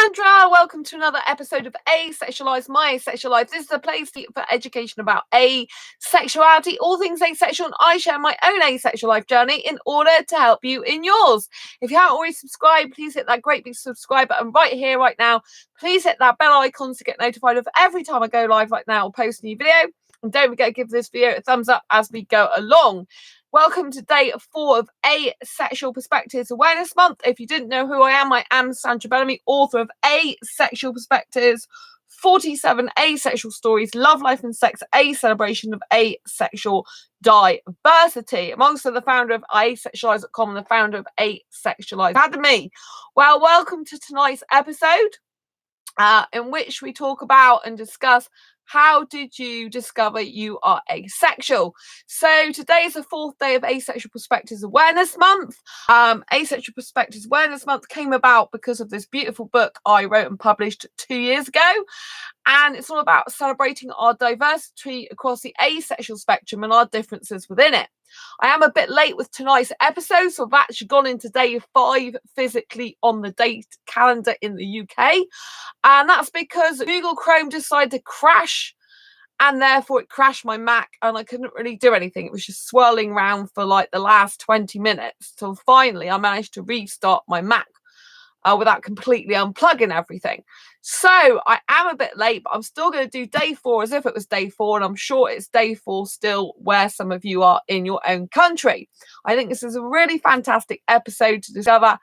Sandra, welcome to another episode of Asexualized, My Asexual Life. This is a place for education about asexuality, all things asexual, and I share my own asexual life journey in order to help you in yours. If you haven't already subscribed, please hit that great big subscribe button right here, right now. Please hit that bell icon to get notified of every time I go live like now or post a new video. And don't forget to give this video a thumbs up as we go along. Welcome to day 4 of Asexual Perspectives Awareness Month. If you didn't know who I am Sandra Bellamy, author of Asexual Perspectives, 47 Asexual Stories, Love, Life and Sex, a celebration of asexual diversity. I'm also the founder of asexualise.com and the founder of Asexualise Academy. Well, welcome to tonight's episode in which we talk about and discuss how did you discover you are asexual? So today is the 4th day of Asexual Perspectives Awareness Month. Asexual Perspectives Awareness Month came about because of this beautiful book I wrote and published 2 years ago. And it's all about celebrating our diversity across the asexual spectrum and our differences within it. I am a bit late with tonight's episode, so I've actually gone into day 5 physically on the date calendar in the UK. And that's because Google Chrome decided to crash, and therefore it crashed my Mac and I couldn't really do anything. It was just swirling around for like the last 20 minutes till finally I managed to restart my Mac without completely unplugging everything. So I am a bit late, but I'm still going to do day 4 as if it was day 4, and I'm sure it's day 4 still where some of you are in your own country. I think this is a really fantastic episode to discover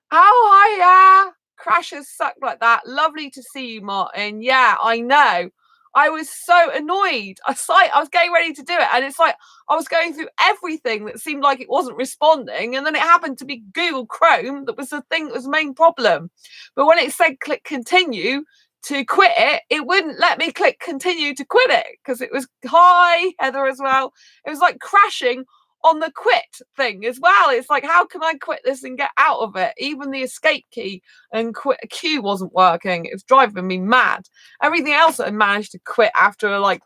how crashes suck like that. Lovely to see you, Martin. Yeah, I know. I was so annoyed. I was getting ready to do it, and it's like I was going through everything that seemed like it wasn't responding, and then it happened to be Google Chrome that was the thing that was the main problem. But when it said click continue to quit it, it wouldn't let me click continue to quit it because it was hi Heather as well. It was like crashing on the quit thing as well. It's like, how can I quit this and get out of it? Even the escape key and quit Q wasn't working. It was driving me mad. Everything else I managed to quit after like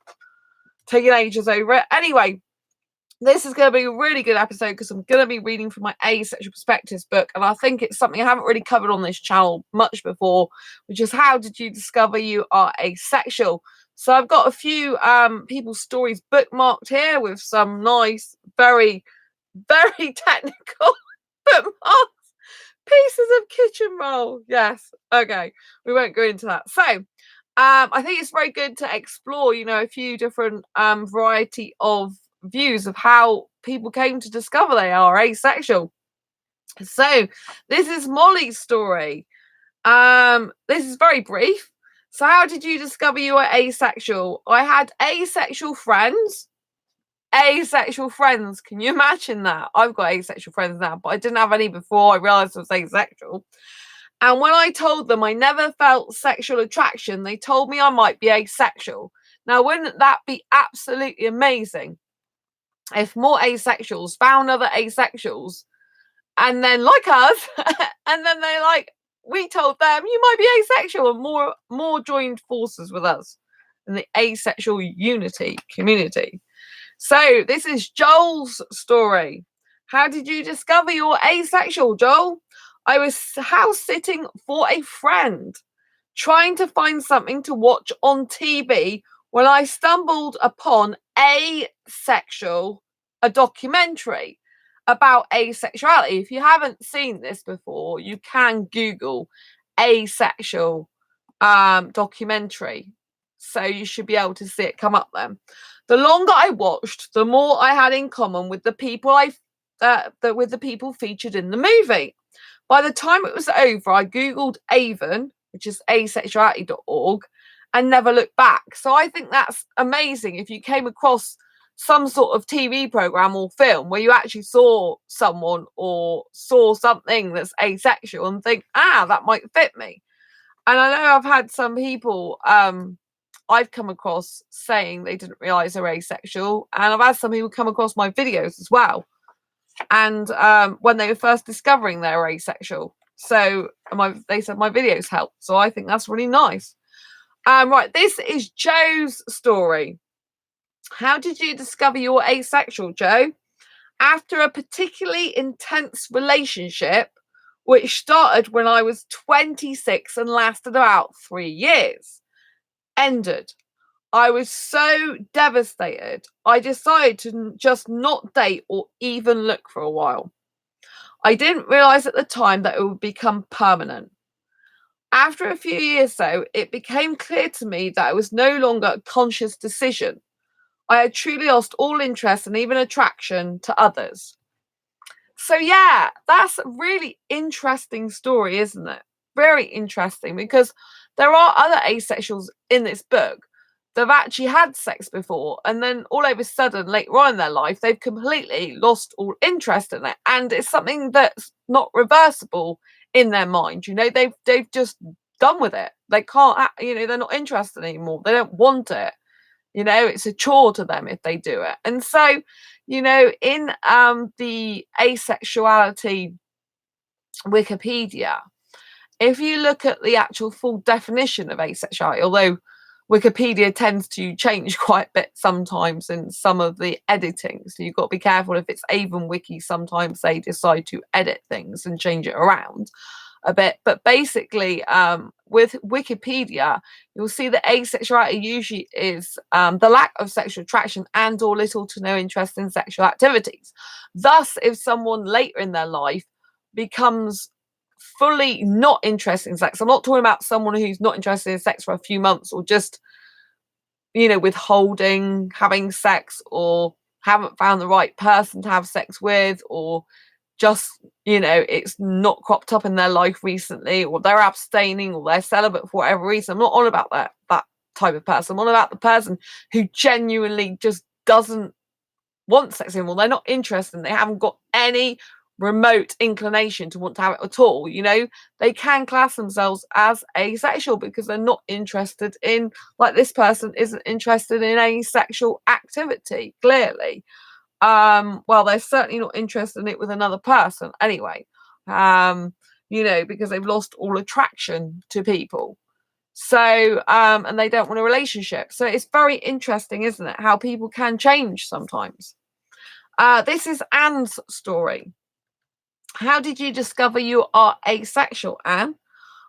taking ages over it. Anyway, this is going to be a really good episode because I'm going to be reading from my Asexual Perspectives book, and I think it's something I haven't really covered on this channel much before, which is how did you discover you are asexual? So I've got a few people's stories bookmarked here with some nice, very, very technical bookmarks. Pieces of kitchen roll. Yes. Okay. We won't go into that. So I think it's very good to explore, a few different variety of views of how people came to discover they are asexual. So this is Molly's story. This is very brief. So how did you discover you were asexual? I had asexual friends. Asexual friends. Can you imagine that? I've got asexual friends now, but I didn't have any before I realized I was asexual. And when I told them I never felt sexual attraction, they told me I might be asexual. Now, wouldn't that be absolutely amazing if more asexuals found other asexuals and then like us, and then they like, we told them you might be asexual, and more joined forces with us in the asexual unity community. So this is Joel's story. How did you discover you're asexual, Joel? I was house sitting for a friend, trying to find something to watch on TV when I stumbled upon Asexual, a documentary about asexuality. If you haven't seen this before, you can Google Asexual documentary. So you should be able to see it come up then. The longer I watched, the more I had in common with the people with the people featured in the movie. By the time it was over, I Googled Avon, which is asexuality.org, and never looked back. So I think that's amazing if you came across some sort of TV program or film where you actually saw someone or saw something that's asexual and think, that might fit me. And I know I've had some people I've come across saying they didn't realize they're asexual, and I've had some people come across my videos as well, and when they were first discovering they're asexual, so they said my videos helped. So I think that's really nice. Right, this is Joe's story. How did you discover you're asexual, Joe? After a particularly intense relationship which started when I was 26 and lasted about 3 years, ended. I was so devastated. I decided to just not date or even look for a while. I didn't realise at the time that it would become permanent. After a few years, though, it became clear to me that it was no longer a conscious decision. I had truly lost all interest and even attraction to others. So, yeah, that's a really interesting story, isn't it? Very interesting, because there are other asexuals in this book that have actually had sex before, and then all of a sudden, later on in their life, they've completely lost all interest in it. And it's something that's not reversible in their mind. They've just done with it. They can't, they're not interested anymore. They don't want it. It's a chore to them if they do it. And so, in the asexuality Wikipedia, if you look at the actual full definition of asexuality, although Wikipedia tends to change quite a bit sometimes in some of the editing, so you've got to be careful. If it's Avon Wiki, sometimes they decide to edit things and change it around a bit. But basically, with Wikipedia, you'll see that asexuality usually is the lack of sexual attraction and or little to no interest in sexual activities. Thus, if someone later in their life becomes fully not interested in sex, I'm not talking about someone who's not interested in sex for a few months, or just withholding having sex, or haven't found the right person to have sex with, or just it's not cropped up in their life recently, or they're abstaining, or they're celibate for whatever reason. I'm not on about that type of person. I'm on about the person who genuinely just doesn't want sex anymore. They're not interested, and they haven't got any remote inclination to want to have it at all. They can class themselves as asexual because they're not interested in, like this person isn't interested in any sexual activity, clearly. Well, they're certainly not interested in it with another person anyway, because they've lost all attraction to people. So, and they don't want a relationship. So it's very interesting, isn't it, how people can change sometimes. This is Anne's story. How did you discover you are asexual, Anne?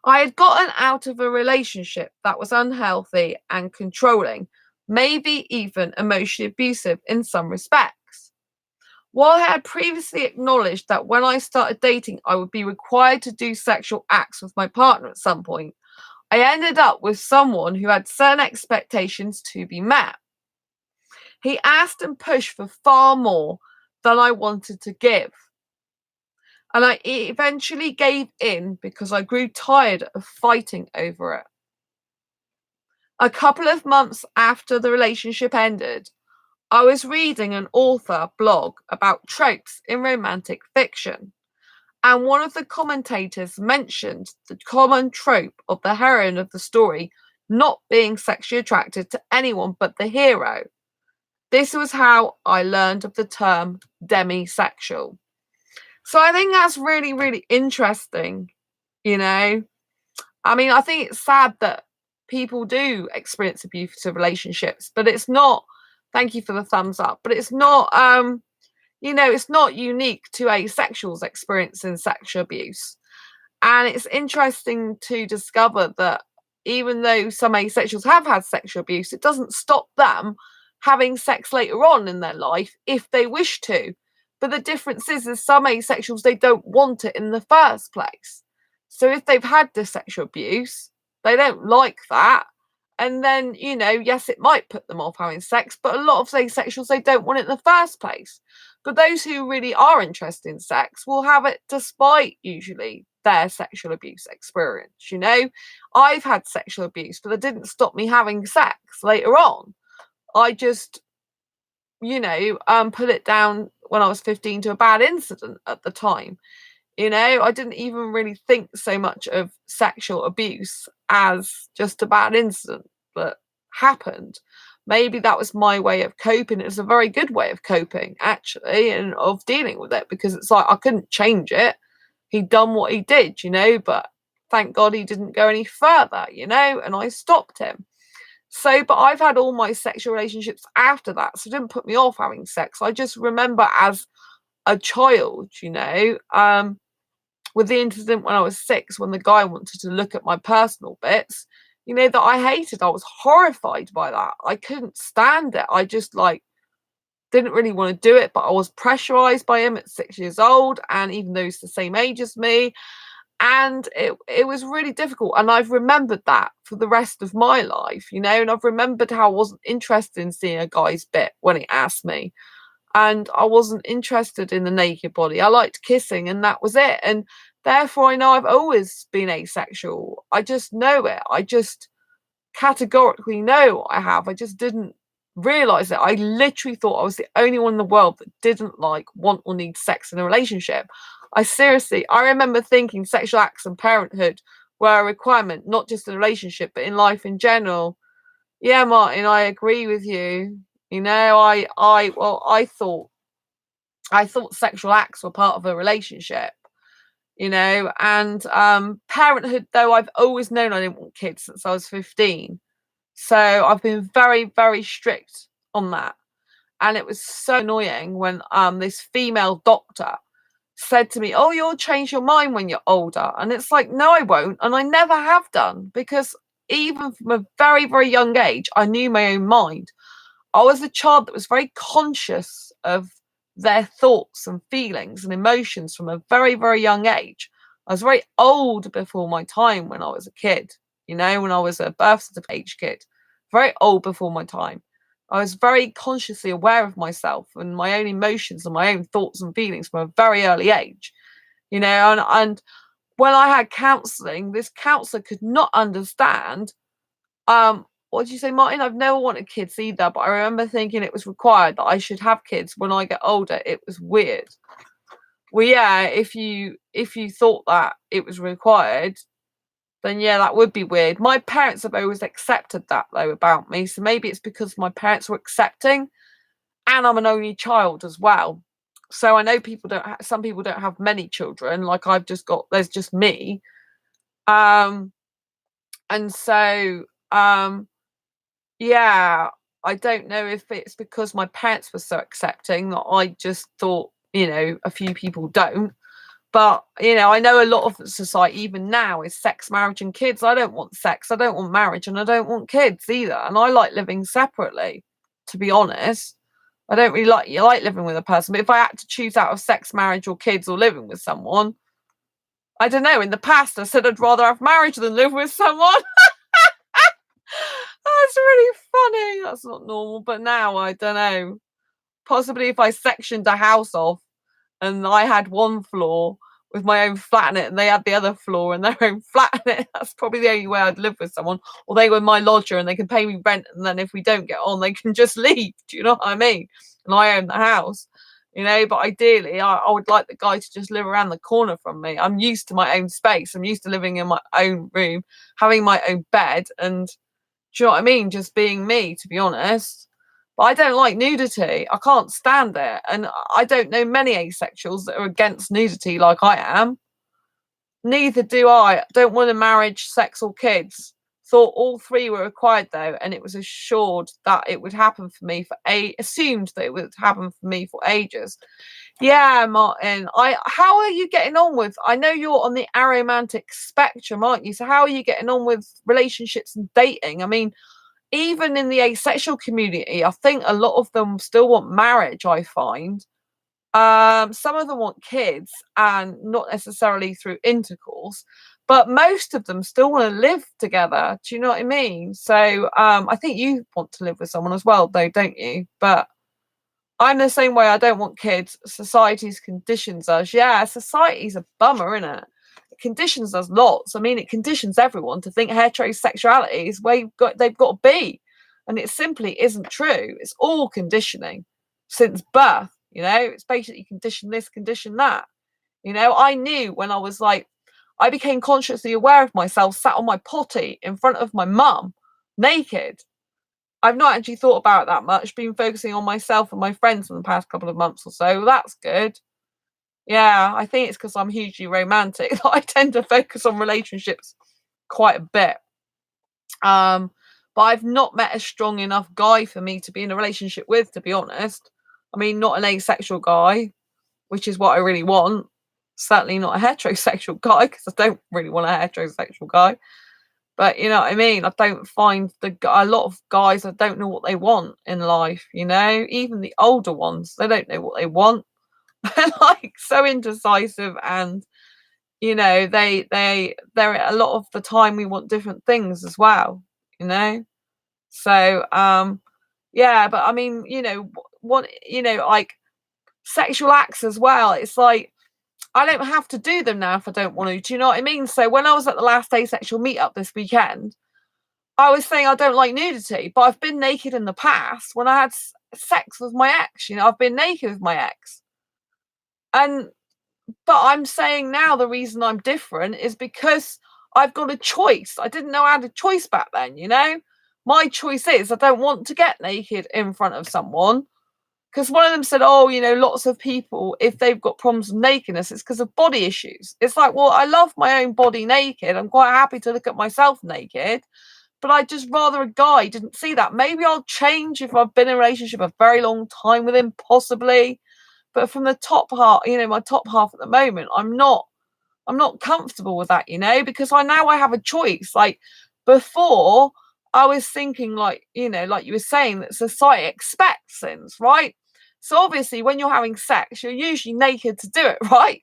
I had gotten out of a relationship that was unhealthy and controlling, maybe even emotionally abusive in some respects. While I had previously acknowledged that when I started dating, I would be required to do sexual acts with my partner at some point, I ended up with someone who had certain expectations to be met. He asked and pushed for far more than I wanted to give. And I eventually gave in because I grew tired of fighting over it. A couple of months after the relationship ended, I was reading an author blog about tropes in romantic fiction, and one of the commentators mentioned the common trope of the heroine of the story not being sexually attracted to anyone but the hero. This was how I learned of the term demisexual. So I think that's really, really interesting, I mean, I think it's sad that people do experience abusive relationships, but it's not, thank you for the thumbs up, but it's not, it's not unique to asexuals experiencing sexual abuse. And it's interesting to discover that even though some asexuals have had sexual abuse, it doesn't stop them having sex later on in their life if they wish to. But the difference is some asexuals, they don't want it in the first place. So if they've had this sexual abuse, they don't like that. And then, yes, it might put them off having sex, but a lot of asexuals, they don't want it in the first place. But those who really are interested in sex will have it despite usually their sexual abuse experience. I've had sexual abuse, but that didn't stop me having sex later on. I just, put it down when I was 15 to a bad incident at the time. I didn't even really think so much of sexual abuse as just a bad incident that happened. Maybe that was my way of coping. It was a very good way of coping, actually, and of dealing with it, because it's like I couldn't change it. He'd done what he did, but thank God he didn't go any further, and I stopped him. So, but I've had all my sexual relationships after that, so it didn't put me off having sex. I just remember as a child, with the incident when I was 6, when the guy wanted to look at my personal bits, that I hated. I was horrified by that. I couldn't stand it. I just didn't really want to do it, but I was pressurized by him at 6 years old, and even though he's the same age as me, and it was really difficult. And I've remembered that for the rest of my life, and I've remembered how I wasn't interested in seeing a guy's bit when he asked me, and I wasn't interested in the naked body. I liked kissing, and that was it. And therefore I know I've always been asexual. I just know it. I just categorically know I have. I just didn't realize it. I literally thought I was the only one in the world that didn't want or need sex in a relationship. I remember thinking sexual acts and parenthood were a requirement, not just in a relationship, but in life in general. Yeah, Martin, I agree with you. I thought sexual acts were part of a relationship, and parenthood, though, I've always known I didn't want kids since I was 15. So I've been very, very strict on that. And it was so annoying when this female doctor said to me, "Oh, you'll change your mind when you're older." And it's like, no, I won't. And I never have done, because even from a very, very young age, I knew my own mind. I was a child that was very conscious of their thoughts and feelings and emotions from a very, very young age. I was very old before my time when I was a kid, when I was a birth certificate age kid. Very old before my time. I was very consciously aware of myself and my own emotions and my own thoughts and feelings from a very early age, and when I had counselling, this counsellor could not understand. What did you say, Martin? I've never wanted kids either, but I remember thinking it was required that I should have kids when I get older. It was weird. Well, yeah, if you thought that it was required, then yeah, that would be weird. My parents have always accepted that, though, about me. So maybe it's because my parents were accepting, and I'm an only child as well. So I know some people don't have many children. Like there's just me. And so, yeah, I don't know if it's because my parents were so accepting that I just thought, a few people don't. But, I know a lot of society, even now, is sex, marriage, and kids. I don't want sex, I don't want marriage, and I don't want kids either. And I like living separately, to be honest. I don't really like living with a person. But if I had to choose out of sex, marriage, or kids, or living with someone, I don't know. In the past, I said I'd rather have marriage than live with someone. That's really funny. That's not normal. But now, I don't know. Possibly if I sectioned a house off and I had one floor with my own flat in it and they had the other floor and their own flat in it, that's probably the only way I'd live with someone. Or they were my lodger and they can pay me rent, and then if we don't get on, they can just leave. Do you know what I mean? And I own the house. But ideally I would like the guy to just live around the corner from me. I'm used to my own space. I'm used to living in my own room, having my own bed, and do you know what I mean? Just being me, to be honest. But I don't like nudity. I can't stand it. And I don't know many asexuals that are against nudity like I am. Neither do I. Don't want a marriage, sex, or kids. Thought all three were required, though, and it was assured that it would happen for me assumed that it would happen for me for ages. Yeah, Martin. How are you getting on with? I know you're on the aromantic spectrum, aren't you? So how are you getting on with relationships and dating? I mean, even in the asexual community, I think a lot of them still want marriage, I find. Some of them want kids, and not necessarily through intercourse, but most of them still want to live together. Do you know what I mean? So I think you want to live with someone as well, though, don't you? But I'm the same way. I don't want kids. Society's conditions us. Yeah, society's a bummer, isn't it? It conditions us lots. I mean, it conditions everyone to think heterosexuality is where they've got to be. And it simply isn't true. It's all conditioning since birth. It's basically condition this, condition that. I knew when I became consciously aware of myself, sat on my potty in front of my mum, naked. I've not actually thought about it that much, been focusing on myself and my friends in the past couple of months or so. That's good. Yeah, I think it's because I'm hugely romantic that I tend to focus on relationships quite a bit. But I've not met a strong enough guy for me to be in a relationship with, to be honest. I mean, not an asexual guy, which is what I really want. Certainly not a heterosexual guy, because I don't really want a heterosexual guy. But you know what I mean? I don't find a lot of guys, I don't know what they want in life, you know? Even the older ones, they don't know what they want. They're like so indecisive, and you know, they're a lot of the time we want different things as well, you know? So yeah, but I mean, you know, what you know, like sexual acts as well. It's like I don't have to do them now if I don't want to. Do you know what I mean? So when I was at the last asexual meetup this weekend, I was saying I don't like nudity, but I've been naked in the past when I had sex with my ex. You know, I've been naked with my ex, and but I'm saying now the reason I'm different is because I've got a choice. I didn't know I had a choice back then. You know, my choice is I don't want to get naked in front of someone. Because one of them said, oh, you know, lots of people, if they've got problems with nakedness, it's because of body issues. It's like, well, I love my own body naked. I'm quite happy to look at myself naked. But I'd just rather a guy didn't see that. Maybe I'll change if I've been in a relationship a very long time with him, possibly. But from the top half, you know, my top half at the moment, I'm not comfortable with that, you know, because I have a choice. Like before, I was thinking like, you know, like you were saying, that society expects things, right? So obviously when you're having sex, you're usually naked to do it, right?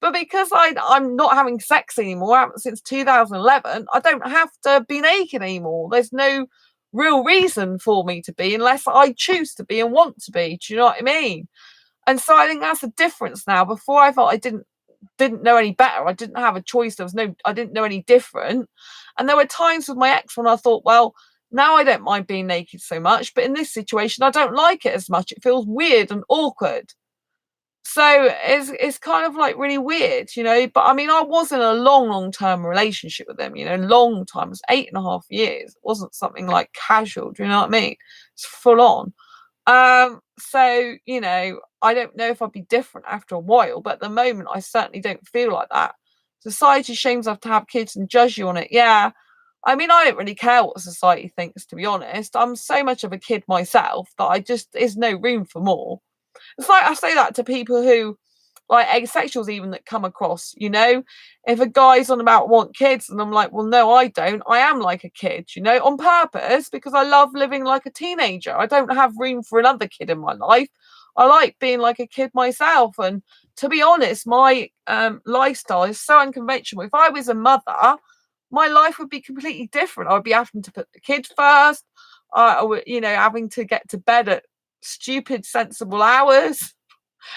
But because I'm not having sex anymore, I haven't since 2011, I don't have to be naked anymore. There's no real reason for me to be unless I choose to be and want to be. Do you know what I mean? And so I think that's the difference now. Before I felt I didn't know any better. I didn't have a choice. I didn't know any different. And there were times with my ex when I thought, well, now I don't mind being naked so much, but in this situation, I don't like it as much. It feels weird and awkward. So it's kind of like really weird, you know. But I mean, I was in a long term relationship with them, you know, long time. It was 8.5 years. It wasn't something like casual. Do you know what I mean? It's full on. So, you know, I don't know if I'd be different after a while, but at the moment I certainly don't feel like that. Society shames us to have kids and judge you on it. Yeah. I mean, I don't really care what society thinks, to be honest. I'm so much of a kid myself that there's no room for more. It's like I say that to people who like asexuals even that come across, you know, if a guy's on about want kids and I'm like, well, no, I don't. I am like a kid, you know, on purpose because I love living like a teenager. I don't have room for another kid in my life. I like being like a kid myself. And to be honest, my lifestyle is so unconventional. If I was a mother, my life would be completely different. I would be having to put the kid first. I would, you know, having to get to bed at stupid, sensible hours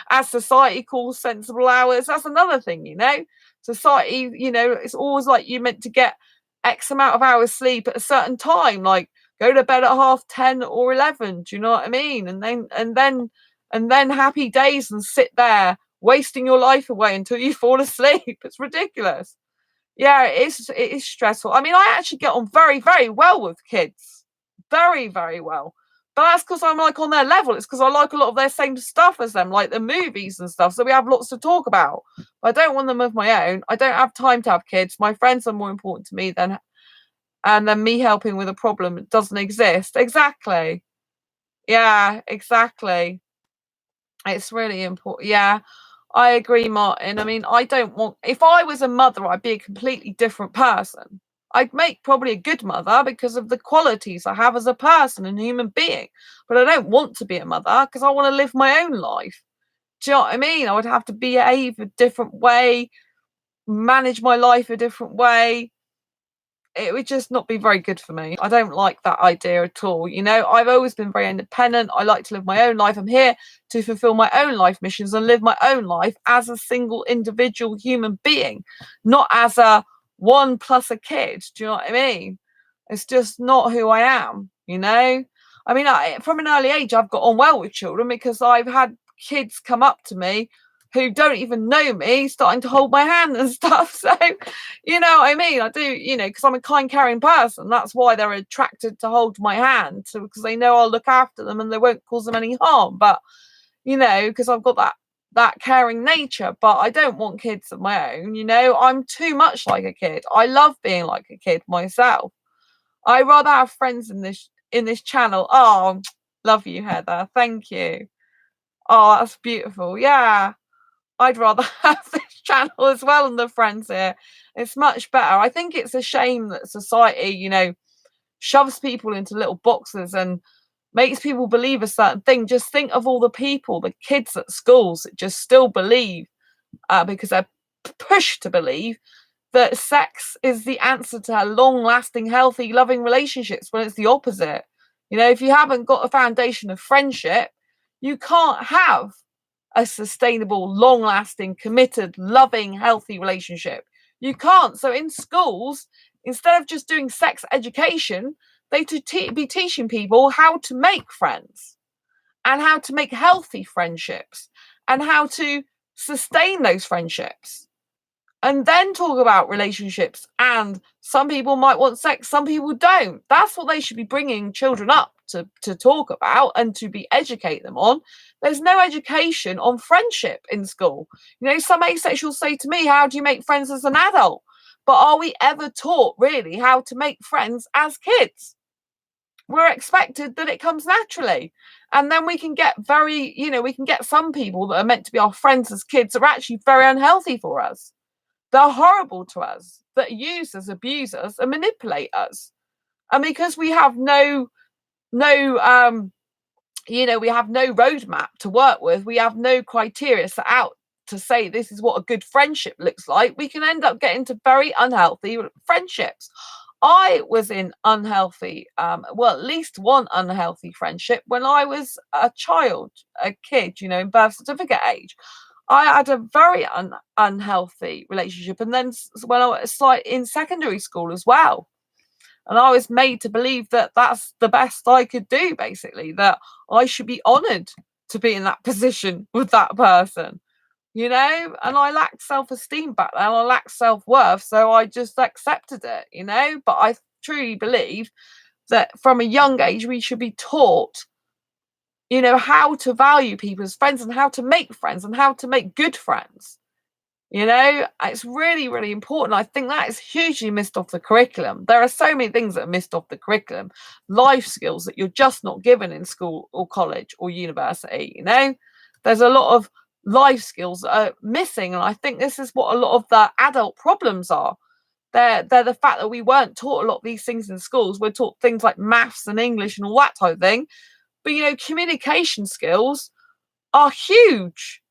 as society calls sensible hours. That's another thing, you know. Society, you know, it's always like you're meant to get X amount of hours sleep at a certain time, like go to bed at 10:30 or 11. Do you know what I mean? And then happy days and sit there wasting your life away until you fall asleep. It's ridiculous. Yeah, it is stressful. I mean, I actually get on very well with kids. Very well. But that's because I'm like on their level. It's because I like a lot of their same stuff as them, like the movies and stuff. So we have lots to talk about. But I don't want them of my own. I don't have time to have kids. My friends are more important to me than me helping with a problem that doesn't exist. Exactly. Yeah, exactly. It's really important. Yeah, I agree, Martin. I mean, I don't want, if I was a mother, I'd be a completely different person. I'd make probably a good mother because of the qualities I have as a person and human being. But I don't want to be a mother because I want to live my own life. Do you know what I mean? I would have to behave a different way, manage my life a different way. It would just not be very good for me. I don't like that idea at all. You know, I've always been very independent. I like to live my own life. I'm here to fulfill my own life missions and live my own life as a single individual human being, not as a one plus a kid. Do you know what I mean? It's just not who I am, you know? I mean, from an early age, I've got on well with children because I've had kids come up to me who don't even know me starting to hold my hand and stuff. So, you know what I mean? I do, you know, because I'm a kind, caring person. That's why they're attracted to hold my hand, so because they know I'll look after them and they won't cause them any harm. But, you know, because I've got that caring nature, but I don't want kids of my own, you know. I'm too much like a kid. I love being like a kid myself. I rather have friends in this channel. Oh, love you, Heather. Thank you. Oh, that's beautiful. Yeah. I'd rather have this channel as well and the friends here. It's much better. I think it's a shame that society, shoves people into little boxes and makes people believe a certain thing. Just think of all the people, the kids at schools that just still believe, because they're pushed to believe, that sex is the answer to long-lasting, healthy, loving relationships, when it's the opposite. If you haven't got a foundation of friendship, you can't have a sustainable, long-lasting, committed, loving, healthy relationship. You can't. So in schools, instead of just doing sex education, they should be teaching people how to make friends and how to make healthy friendships and how to sustain those friendships, and then talk about relationships. And some people might want sex, some people don't. That's what they should be bringing children up to talk about and to be educate them on. There's no education on friendship in school. Some asexuals say to me, how do you make friends as an adult? But are we ever taught really how to make friends as kids? We're expected that it comes naturally. And then we can get we can get some people that are meant to be our friends as kids are actually very unhealthy for us. They're horrible to us, that use us, abuse us, and manipulate us. And because we have no roadmap to work with, we have no criteria set out to say this is what a good friendship looks like, we can end up getting to very unhealthy friendships. I was in unhealthy, at least one unhealthy friendship when I was a kid, in birth certificate age. I had a very unhealthy relationship, and then when I was in secondary school as well. And I was made to believe that that's the best I could do, basically, that I should be honoured to be in that position with that person, and I lacked self-esteem back then. I lacked self-worth, so I just accepted it, but I truly believe that from a young age we should be taught how to value people as friends and how to make friends and how to make good friends. It's really, really important. I think that is hugely missed off the curriculum. There are so many things that are missed off the curriculum. Life skills that you're just not given in school or college or university. There's a lot of life skills that are missing. And I think this is what a lot of the adult problems are. They're the fact that we weren't taught a lot of these things in schools. We're taught things like maths and English and all that type of thing. But, communication skills are huge.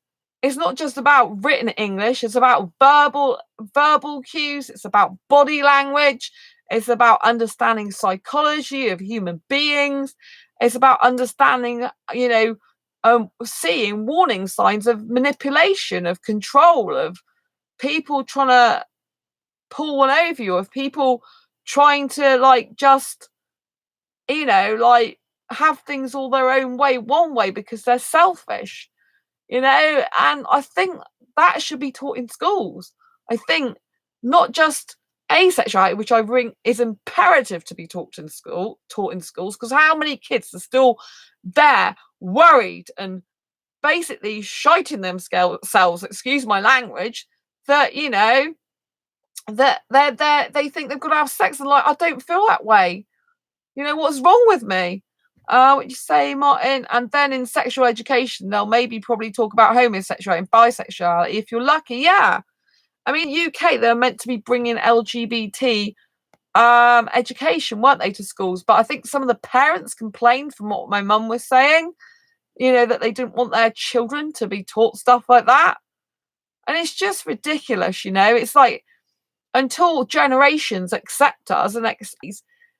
It's not just about written English. It's about verbal cues. It's about body language. It's about understanding psychology of human beings. It's about understanding, seeing warning signs of manipulation, of control, of people trying to pull one over you, of people trying to just, have things all their own way, one way, because they're selfish. And I think that should be taught in schools. I think not just asexuality, which I think is imperative to be taught in schools, because how many kids are still there worried and basically shiting themselves, excuse my language, that that they think they've got to have sex, and I don't feel that way. What's wrong with me? What you say, Martin? And then in sexual education, they'll probably talk about homosexuality and bisexuality if you're lucky. Yeah, I mean, UK, they're meant to be bringing LGBT education, weren't they, to schools? But I think some of the parents complained, from what my mum was saying, that they didn't want their children to be taught stuff like that, and it's just ridiculous. It's like, until generations accept us and it's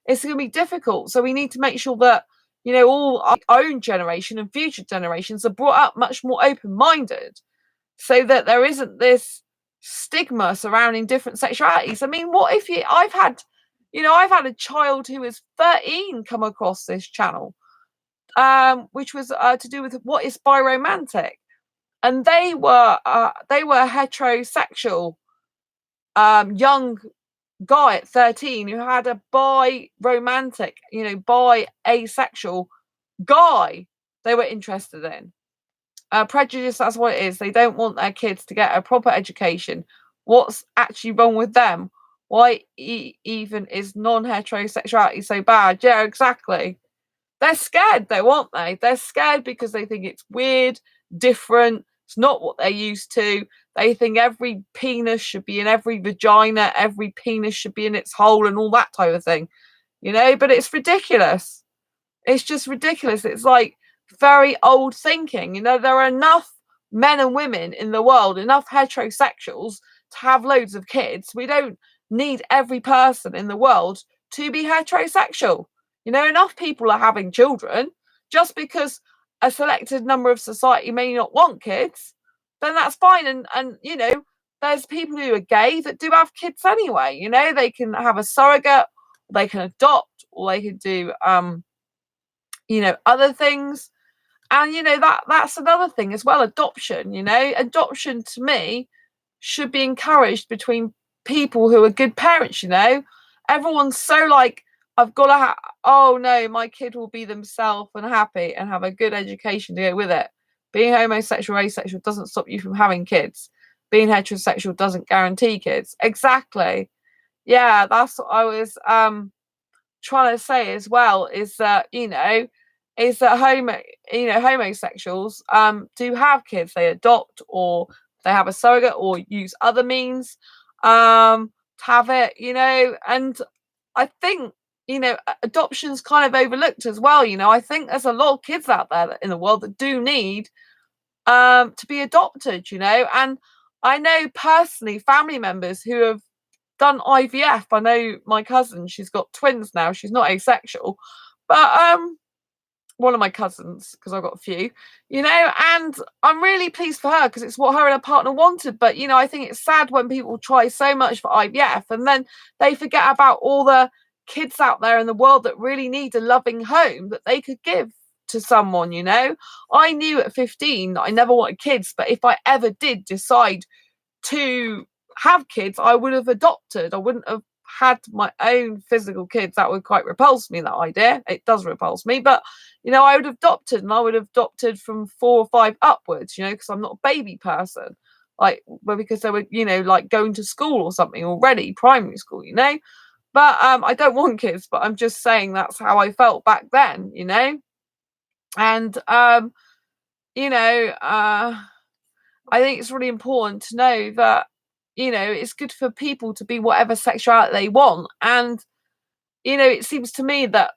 going to be difficult. So we need to make sure that all our own generation and future generations are brought up much more open-minded, so that there isn't this stigma surrounding different sexualities. I mean, what if I've had a child who is 13 come across this channel, which was to do with what is biromantic, and they were heterosexual young guy at 13 who had a bi-romantic, bi-asexual guy they were interested in. Prejudice, that's what it is. They don't want their kids to get a proper education. What's actually wrong with them? Why even is non-heterosexuality so bad? Yeah, exactly. They're scared though, aren't they? They're scared because they think it's weird, different, It's not what they're used to. They think every penis should be in every vagina, every penis should be in its hole and all that type of thing, but it's ridiculous. It's just ridiculous. It's like very old thinking. There are enough men and women in the world, enough heterosexuals to have loads of kids. We don't need every person in the world to be heterosexual. Enough people are having children. Just because a selected number of society may not want kids, then that's fine. And there's people who are gay that do have kids anyway. They can have a surrogate, they can adopt, or they can do other things. And that's another thing as well. Adoption. Adoption to me should be encouraged between people who are good parents. Everyone's so like, I've got to oh no, my kid will be themselves and happy and have a good education to go with it. Being homosexual or asexual doesn't stop you from having kids. Being heterosexual doesn't guarantee kids. Exactly. Yeah, that's what I was trying to say as well, is that homosexuals do have kids. They adopt, or they have a surrogate, or use other means to have it, and I think adoption's kind of overlooked as well. I think there's a lot of kids out there in the world that do need to be adopted, and I know personally family members who have done IVF. I know my cousin, she's got twins now. She's not asexual, but one of my cousins, because I've got a few, and I'm really pleased for her because it's what her and her partner wanted. But I think it's sad when people try so much for IVF and then they forget about all the kids out there in the world that really need a loving home that they could give to someone. I knew at 15 that I never wanted kids, but if I ever did decide to have kids, I would have adopted. I wouldn't have had my own physical kids. That would quite repulse me, that idea. It does repulse me, but I would have adopted, and I would have adopted from 4 or 5 upwards, because I'm not a baby person, because they were like going to school or something already, primary school, but I don't want kids, but I'm just saying that's how I felt back then, and I think it's really important to know that it's good for people to be whatever sexuality they want. And it seems to me that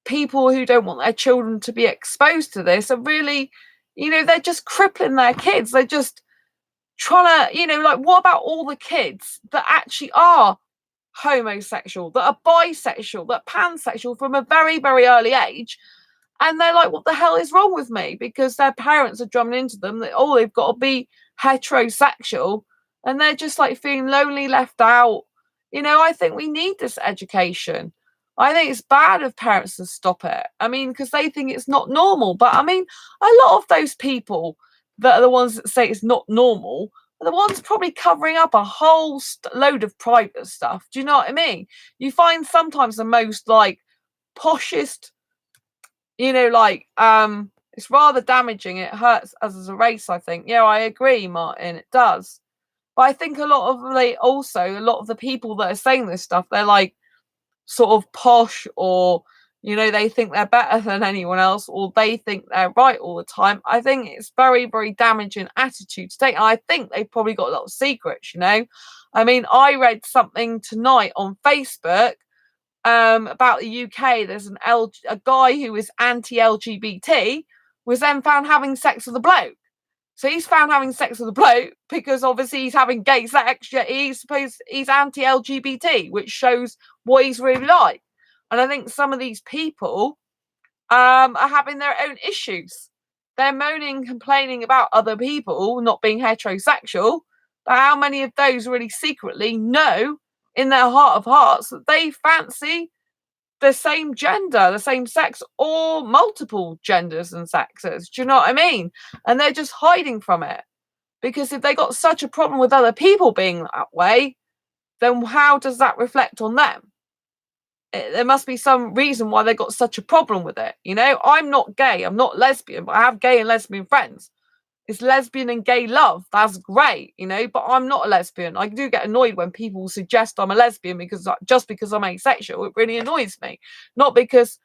people who don't want their children to be exposed to this are really, they're just crippling their kids. They're just trying to, like, what about all the kids that actually are homosexual, that are bisexual, that are pansexual from a very, very early age? And they're like, what the hell is wrong with me? Because their parents are drumming into them that, they've got to be heterosexual. And they're just like feeling lonely, left out. I think we need this education. I think it's bad of parents to stop it. I mean, because they think it's not normal. But I mean, a lot of those people that are the ones that say it's not normal are the ones probably covering up a whole load of private stuff. Do you know what I mean? You find sometimes the most like poshest, it's rather damaging. It hurts us as a race, I think. Yeah, I agree, Martin. It does. But I think a lot of the people that are saying this stuff, they're like sort of posh, or they think they're better than anyone else, or they think they're right all the time. I think it's very, very damaging attitude to take. And I think they've probably got a lot of secrets. I mean, I read something tonight on Facebook about the UK. There's a guy who is anti-LGBT was then found having sex with a bloke. So he's found having sex with a bloke because obviously he's having gay sex, yet he's anti-LGBT, which shows what he's really like. And I think some of these people are having their own issues. They're moaning, complaining about other people not being heterosexual, but how many of those really secretly know in their heart of hearts that they fancy the same gender, the same sex, or multiple genders and sexes? Do you know what I mean? And they're just hiding from it. Because if they got such a problem with other people being that way, then how does that reflect on them? There must be some reason why they got such a problem with it. I'm not gay, I'm not lesbian, but I have gay and lesbian friends. It's lesbian and gay love. That's great, but I'm not a lesbian. I do get annoyed when people suggest I'm a lesbian because I'm asexual. It really annoys me. Not because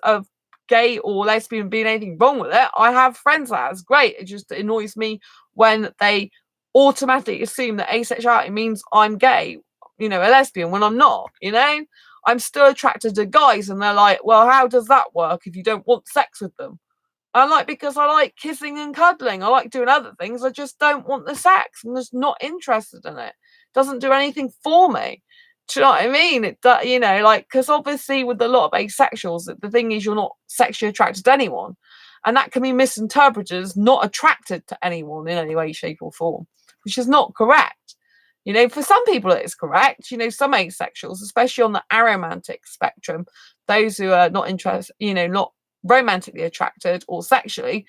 of gay or lesbian being anything wrong with it. I have friends that's great. It just annoys me when they automatically assume that asexuality means I'm gay, a lesbian, when I'm not, I'm still attracted to guys, and they're like, well, how does that work if you don't want sex with them? I'm like, because I like kissing and cuddling. I like doing other things. I just don't want the sex. I'm just not interested in it. Doesn't do anything for me. Do you know what I mean? It, because obviously with a lot of asexuals, the thing is you're not sexually attracted to anyone. And that can be misinterpreted as not attracted to anyone in any way, shape or form, which is not correct. For some people it is correct. Some asexuals, especially on the aromantic spectrum, those who are not interested, not romantically attracted or sexually,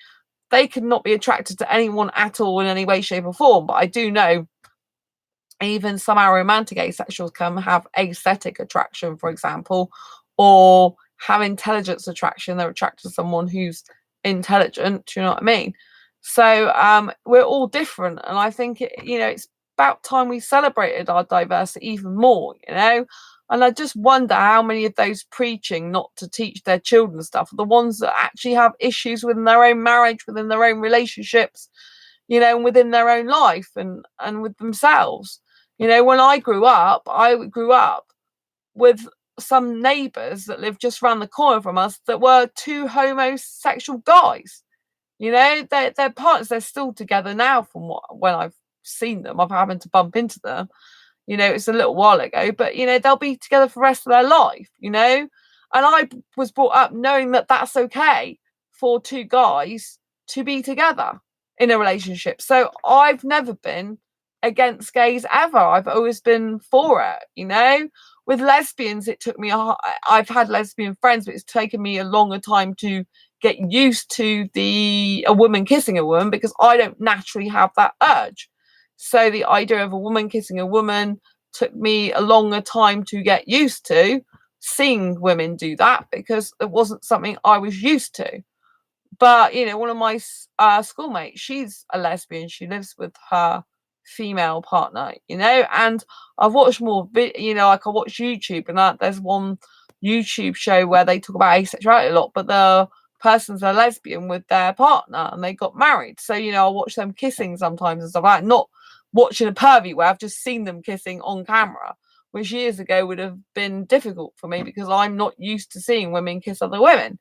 they could not be attracted to anyone at all in any way, shape or form. But I do know even some aromantic asexuals can have aesthetic attraction, for example, or have intelligence attraction. They're attracted to someone who's intelligent. Do you know what I mean? So we're all different, and I think it's about time we celebrated our diversity even more. And I just wonder how many of those preaching not to teach their children stuff are the ones that actually have issues within their own marriage, within their own relationships, and within their own life and with themselves. When I grew up with some neighbours that lived just around the corner from us that were two homosexual guys. Their partners, they're still together now from when I've seen them. I've happened to bump into them. It's a little while ago, but they'll be together for the rest of their life, and I was brought up knowing that that's okay for two guys to be together in a relationship. So I've never been against gays ever. I've always been for it. With lesbians, it took me I've had lesbian friends, but it's taken me a longer time to get used to a woman kissing a woman, because I don't naturally have that urge. So the idea of a woman kissing a woman took me a longer time to get used to, seeing women do that, because it wasn't something I was used to. But, one of my schoolmates, she's a lesbian. She lives with her female partner, and I've watched more, like I watch YouTube, and there's one YouTube show where they talk about asexuality a lot, but the person's a lesbian with their partner and they got married. So, I watch them kissing sometimes and stuff like that, not watching a pervy way. I've just seen them kissing on camera, which years ago would have been difficult for me because I'm not used to seeing women kiss other women.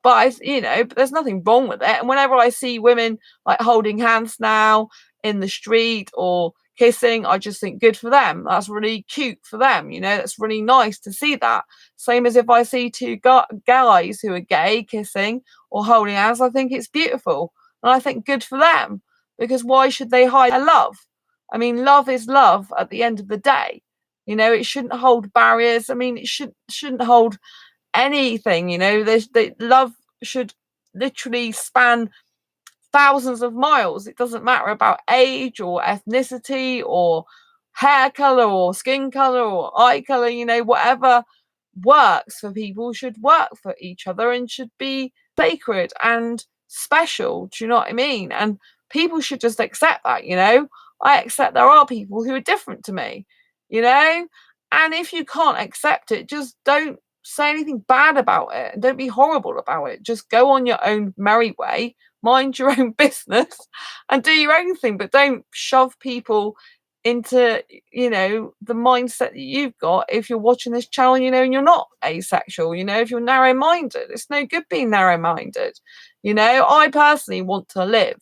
But but there's nothing wrong with it. And whenever I see women like holding hands now in the street or kissing, I just think good for them. That's really cute for them. That's really nice to see that. Same as if I see two guys who are gay kissing or holding hands, I think it's beautiful. And I think good for them, because why should they hide their love? I mean, love is love at the end of the day. It shouldn't hold barriers. I mean, it shouldn't hold anything. Love should literally span thousands of miles. It doesn't matter about age or ethnicity or hair color or skin color or eye color. Whatever works for people should work for each other and should be sacred and special. Do you know what I mean? And people should just accept that. I accept there are people who are different to me, and if you can't accept it, just don't say anything bad about it and don't be horrible about it. Just go on your own merry way, mind your own business and do your own thing, but don't shove people into the mindset that you've got. If you're watching this channel, and you're not asexual, if you're narrow-minded, it's no good being narrow-minded. I personally want to live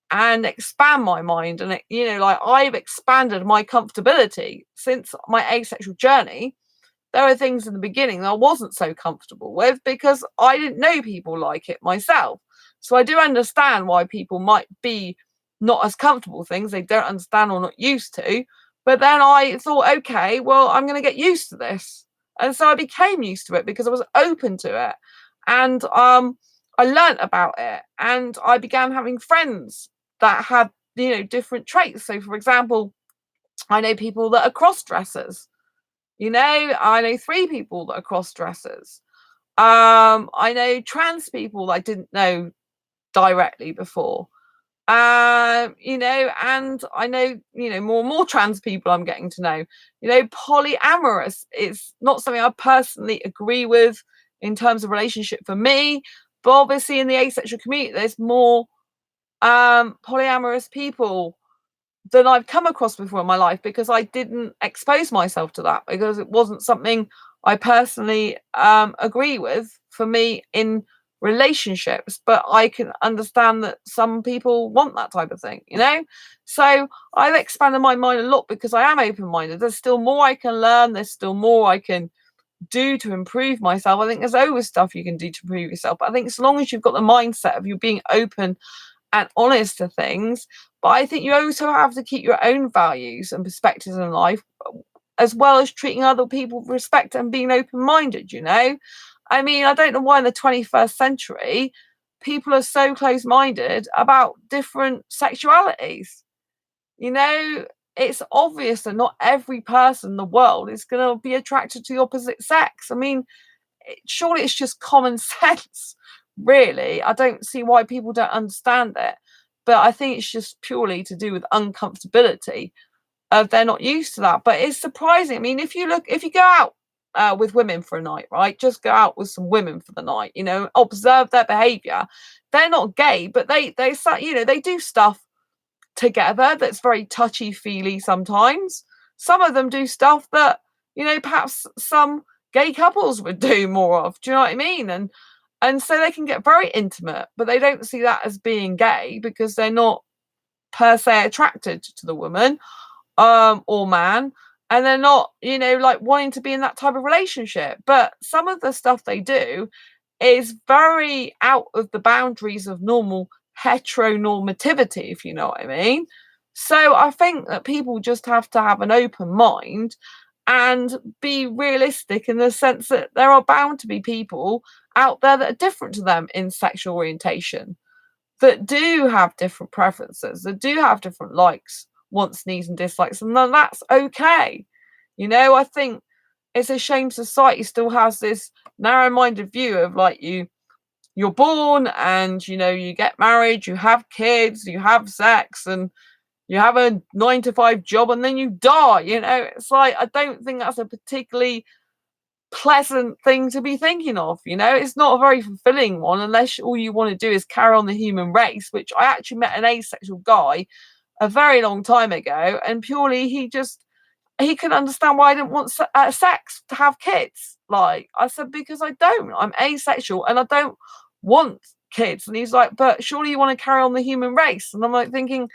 and expand my mind, and I've expanded my comfortability since my asexual journey. There are things in the beginning that I wasn't so comfortable with because I didn't know people like it myself. So I do understand why people might be not as comfortable with things they don't understand or not used to. But then I thought, okay, well, I'm going to get used to this. And so I became used to it because I was open to it. And I learnt about it. And I began having friends that had, different traits. So, for example, I know people that are cross-dressers. I know 3 people that are cross-dressers. I know trans people that I didn't know directly before. And I know, more and more trans people I'm getting to know. Polyamorous is not something I personally agree with in terms of relationship for me. But obviously in the asexual community, there's more polyamorous people than I've come across before in my life, because I didn't expose myself to that, because it wasn't something I personally agree with for me in relationships. But I can understand that some people want that type of thing, you know. So I've expanded my mind a lot because I am open-minded. There's still more I can learn, there's still more I can do to improve myself. I think there's always stuff you can do to improve yourself, but I think as long as you've got the mindset of you being open and honest to things. But I think you also have to keep your own values and perspectives in life, as well as treating other people with respect and being open-minded, you know. I mean, I don't know why in the 21st century people are so close-minded about different sexualities. You know, it's obvious that not every person in the world is going to be attracted to the opposite sex. I mean, surely it's just common sense, really. I don't see why people don't understand it, but I think it's just purely to do with uncomfortability of they're not used to that. But it's surprising. I mean, if you go out with women for a night, right, just go out with some women for the night, you know, observe their behavior. They're not gay, but they you know, they do stuff together that's very touchy feely. Sometimes some of them do stuff that, you know, perhaps some gay couples would do more of. Do you know what I mean? And so they can get very intimate, but they don't see that as being gay because they're not per se attracted to the woman or man, and they're not, you know, like wanting to be in that type of relationship. But some of the stuff they do is very out of the boundaries of normal heteronormativity, if you know what I mean. So I think that people just have to have an open mind and be realistic in the sense that there are bound to be people out there that are different to them in sexual orientation, that do have different preferences, that do have different likes, wants, needs, and dislikes, and then that's okay. You know, I think it's a shame society still has this narrow-minded view of like you're born and, you know, you get married, you have kids, you have sex, and you have a 9 to 5 job, and then you die. You know, it's like, I don't think that's a particularly pleasant thing to be thinking of. You know, it's not a very fulfilling one unless all you want to do is carry on the human race, which I actually met an asexual guy a very long time ago, and purely he could understand why I didn't want sex to have kids. Like I said, because I'm asexual and I don't want kids. And he's like, but surely you want to carry on the human race. And I'm like thinking,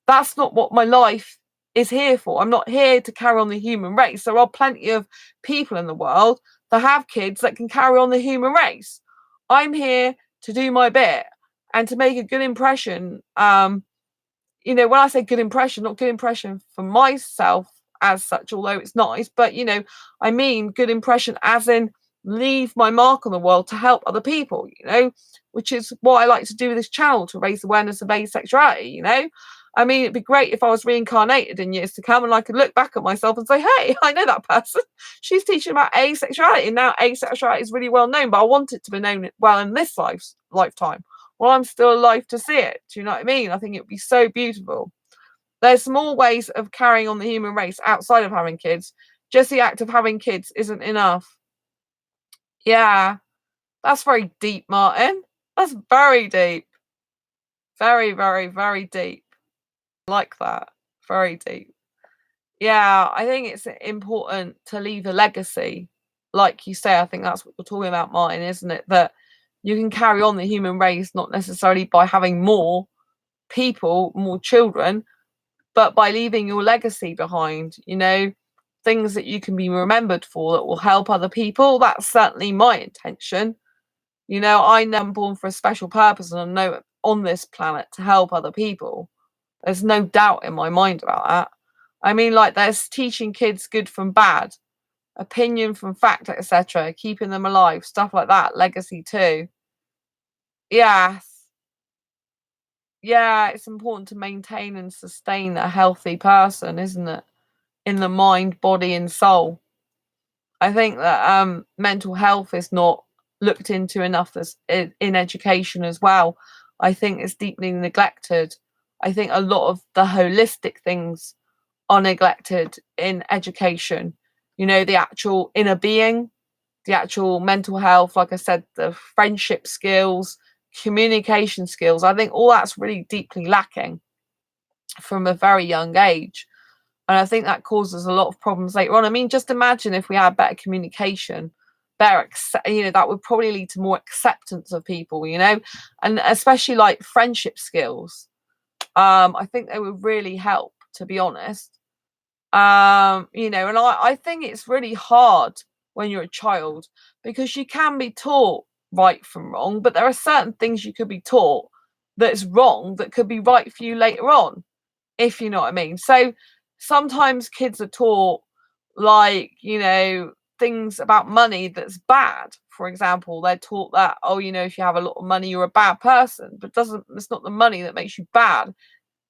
that's not what my life is here for. I'm not here to carry on the human race. There are plenty of people in the world that have kids that can carry on the human race. I'm here to do my bit and to make a good impression. You know, when I say good impression, not good impression for myself as such, although it's nice, but, you know, I mean good impression as in leave my mark on the world to help other people, you know, which is what I like to do with this channel, to raise awareness of asexuality, you know. I mean, it'd be great if I was reincarnated in years to come and I could look back at myself and say, hey, I know that person. She's teaching about asexuality. And now asexuality is really well known, but I want it to be known well in this lifetime. Well, I'm still alive to see it. Do you know what I mean? I think it would be so beautiful. There's more ways of carrying on the human race outside of having kids. Just the act of having kids isn't enough. Yeah, that's very deep, Martin. That's very deep. Very, very, very deep. Like that. Very deep. Yeah, I think it's important to leave a legacy. Like you say, I think that's what we're talking about, Martin, isn't it? That you can carry on the human race, not necessarily by having more people, more children, but by leaving your legacy behind, you know, things that you can be remembered for that will help other people. That's certainly my intention. You know, I know I'm born for a special purpose and I know on this planet to help other people. There's no doubt in my mind about that. I mean, like, there's teaching kids good from bad, opinion from fact, etc., keeping them alive, stuff like that, legacy too. Yeah, yeah, it's important to maintain and sustain a healthy person, isn't it? In the mind, body, and soul. I think that mental health is not looked into enough in education as well. I think it's deeply neglected. I think a lot of the holistic things are neglected in education. You know, the actual inner being, the actual mental health, like I said, the friendship skills, communication skills. I think all that's really deeply lacking from a very young age. And I think that causes a lot of problems later on. I mean, just imagine if we had better communication, better, that would probably lead to more acceptance of people, and especially like friendship skills. I think they would really help, to be honest. And I think it's really hard when you're a child because you can be taught right from wrong, but there are certain things you could be taught that's wrong that could be right for you later on, if you know what I mean. So sometimes kids are taught like, things about money that's bad. For example, they're taught that, if you have a lot of money, you're a bad person, but it's not the money that makes you bad.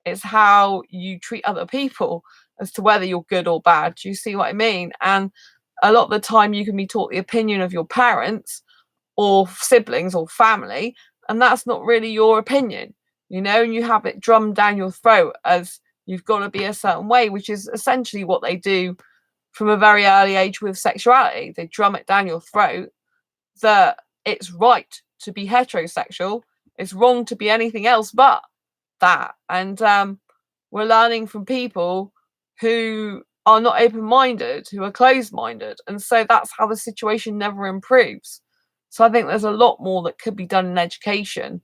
It's how you treat other people as to whether you're good or bad. Do you see what I mean? And a lot of the time you can be taught the opinion of your parents or siblings or family, and that's not really your opinion, and you have it drummed down your throat as you've got to be a certain way, which is essentially what they do from a very early age with sexuality. They drum it down your throat that it's right to be heterosexual, it's wrong to be anything else but that. And we're learning from people who are not open-minded, who are closed-minded, and so that's how the situation never improves. So I think there's a lot more that could be done in education,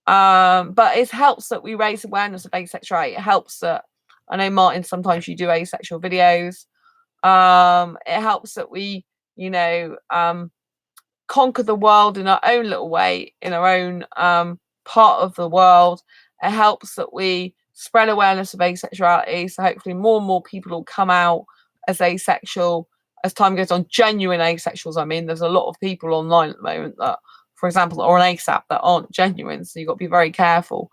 but it helps that we raise awareness of asexuality. It helps that, I know Martin, sometimes you do asexual videos. It helps that we conquer the world in our own little way, in our own part of the world. It helps that we spread awareness of asexuality, so hopefully more and more people will come out as asexual as time goes on. Genuine asexuals. I mean, there's a lot of people online at the moment that, for example, are on ASAP that aren't genuine, so you've got to be very careful.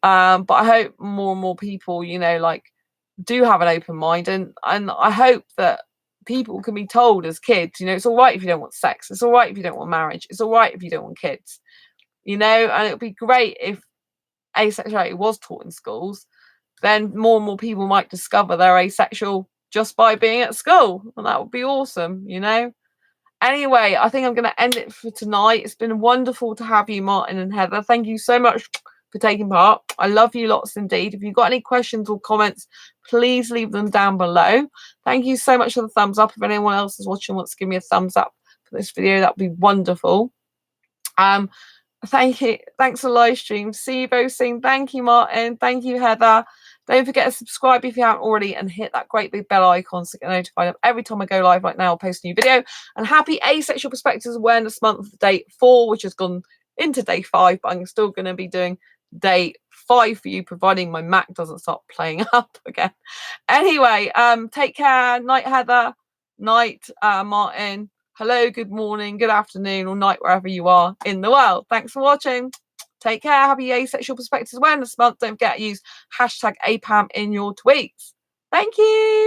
But I hope more and more people, do have an open mind, and I hope that people can be told as kids, it's all right if you don't want sex, it's all right if you don't want marriage, it's all right if you don't want kids, and it would be great if asexuality was taught in schools. Then more and more people might discover they're asexual just by being at school, and that would be awesome. Anyway, I think I'm going to end it for tonight. It's been wonderful to have you, Martin and Heather. Thank you so much for taking part. I love you lots indeed. If you've got any questions or comments, please leave them down below. Thank you so much for the thumbs up. If anyone else is watching wants to give me a thumbs up for this video, that would be wonderful. Thank you. Thanks for live stream. See you both soon. Thank you, Martin. Thank you, Heather. Don't forget to subscribe if you haven't already, and hit that great big bell icon so you get notified of every time I go live. Like now, I'll post a new video. And happy Asexual Perspectives Awareness Month, day 4, which has gone into day 5, but I'm still going to be doing day 5 for you, providing my Mac doesn't start playing up again. Anyway, take care. Night, Heather. Night, Martin. Hello, good morning, good afternoon, or night, wherever you are in the world. Thanks for watching. Take care. Happy Asexual Perspectives Awareness Month. Don't forget to use #APAM in your tweets. Thank you.